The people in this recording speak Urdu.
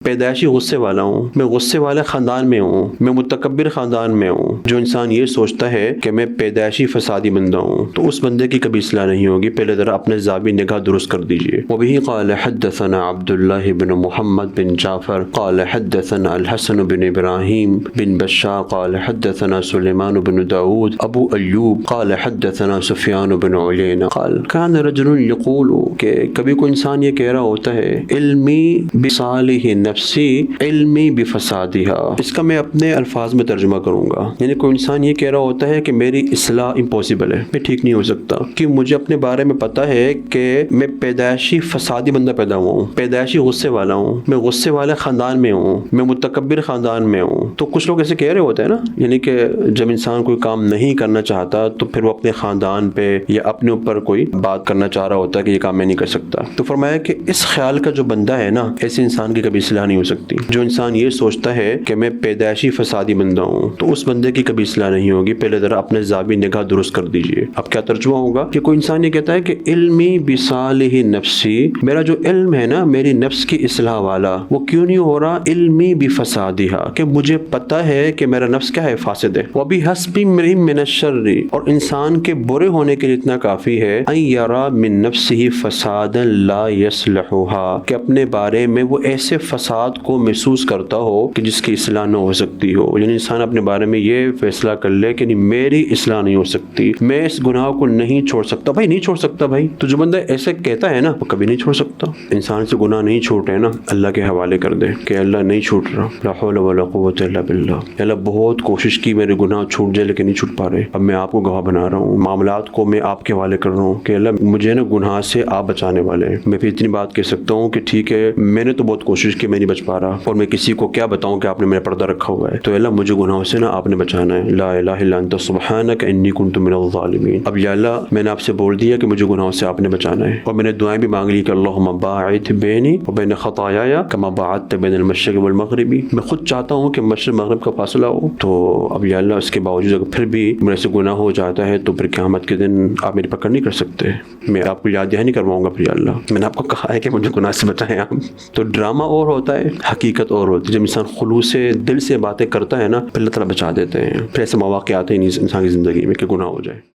پیدائشی غصے والا ہوں، میں غصے والے خاندان میں ہوں، میں متکبر خاندان میں ہوں۔ جو انسان یہ سوچتا ہے کہ میں پیدائشی فسادی بندہ ہوں تو اس بندے کی کبھی اصلاح نہیں ہوگی۔ پہلے ذرا اپنے ذاتی نگاہ درست کر دیجئے۔ وبه قال حدثنا عبد الله بن محمد بن جعفر قال حدثنا الحسن بن ابراہیم بن بشار قال حدثنا سلیمان بن داود ابو ایوب قال حدثنا سفیان بن علیینہ قال كان رجل يقول کہ کبھی کوئی انسان یہ کہہ رہا ہوتا ہے علمی بصالح نفسی علمی بفسادها۔ اس کا میں اپنے الفاظ میں ترجمہ کروں گا، یعنی کوئی انسان یہ کہہ رہا ہوتا ہے کہ میری اصلاح امپاسبل ہے، میں ٹھیک نہیں ہو سکتا، کہ مجھے اپنے بارے میں پتہ ہے کہ میں پیدائشی فسادی بندہ پیدا ہوا ہوں، پیدائشی غصے والا ہوں، میں غصے والے خاندان میں ہوں، میں متکبر خاندان میں ہوں۔ تو کچھ لوگ ایسے کہہ رہے ہوتے ہیں نا، یعنی کہ جب انسان کوئی کام نہیں کرنا چاہتا تو پھر وہ اپنے خاندان پہ یا اپنے اوپر کوئی بات کرنا چاہ رہا ہوتا ہے کہ یہ کام میں نہیں کر سکتا۔ تو فرمایا کہ اس خیال کا جو بندہ ہے نا، ایسے انسان کی کبھی اصلاح نہیں ہو سکتی۔ جو انسان یہ سوچتا ہے کہ میں پیدائشی فسادی بندہ ہوں تو اس بندے کی کبھی اصلاح نہیں ہوگی۔ پہلے ذرا اپنے ذاتی نگاہ درست کر دیجئے۔ اب کیا ترجمہ ہوگا کہ کوئی انسان یہ کہتا ہے کہ علمی بصالح نفسی، میرا جو علم ہے نا میری نفس کی اصلاح والا، وہ کیوں نہیں ہو رہا؟ علمی بفسادها، کہ مجھے پتہ ہے کہ میرا نفس کیا ہے، فاسد ہے۔ وبحسب امرئ من الشر، اور انسان کے برے ہونے کے لیے اتنا کافی ہے ان یرا من نفسه فسادا لا يصلحها، کہ اپنے بارے میں وہ ایسے فساد کو محسوس کرتا ہو کہ جس کی اصلاح نہ ہو سکتی ہو۔ یعنی انسان اپنے بارے میں یہ فیصلہ کر لے کہ نہیں میری اصلاح نہیں ہو سکتی، میں اس گناہ کو نہیں چھوڑ سکتا۔ بھائی نہیں چھوڑ سکتا بھائی، تو جو بندہ ایسے کہتا ہے نا وہ کبھی نہیں چھوڑ سکتا۔ انسان سے گناہ نہیں چھوٹ رہے نا، اللہ کے حوالے کر دے کہ اللہ نہیں چھوٹ رہا، لا حول ولا قوت الا باللہ۔ اللہ بہت کوشش کی میرے گناہ چھوٹ جائے لیکن نہیں چھوٹ پا رہے، اب میں آپ کو گواہ بنا رہا ہوں، معاملات کو میں آپ کے حوالے کر رہا ہوں کہ اللہ مجھے نا گناہ سے آپ بچانے والے ہیں۔ میں پھر اتنی بات کہہ سکتا ہوں کہ ٹھیک ہے میں نے تو بہت کوشش کی، میں نہیں بچ پا رہا، اور میں کسی کو کیا بتاؤں کہ آپ نے میرا پردہ رکھا ہوا ہے، تو اللہ مجھے گناہوں سے نا آپ نے بچانا ہے۔ لا الہ الا انت سبحانک انی کنت من الظالمین۔ اب یا اللہ میں نے آپ سے بول دیا کہ مجھے گناہوں سے آپ نے بچانا ہے، اور میں نے دعائیں بھی مانگ لی کہ اللہم باعد بینی وبین خطایایا کما باعدت بین المشرق والمغرب۔ میں خود چاہتا ہوں کہ مشرق مغرب کا فاصلہ ہو، تو اب یا اللہ اس کے باوجود اگر پھر بھی میرے سے گناہ ہو جاتا ہے تو پھر قیامت کے دن آپ میری پکڑ نہیں کر سکتے، میں آپ کو یاد دہانی نہیں کرواؤں گا۔ پھر یا اللہ میں نے آپ کو کہا ہے کہ مجھے گناہ سے بچائیں آپ۔ تو ڈرامہ اور ہوتا ہے، حقیقت اور ہوتی ہے۔ جب انسان خلوص سے دل سے باتیں کرتا ہے نا، پھر اللہ تعالیٰ بچا دیتے ہیں۔ پھر ایسے مواقع آتے ہیں انسان کی زندگی میں کہ گناہ ہو جائے۔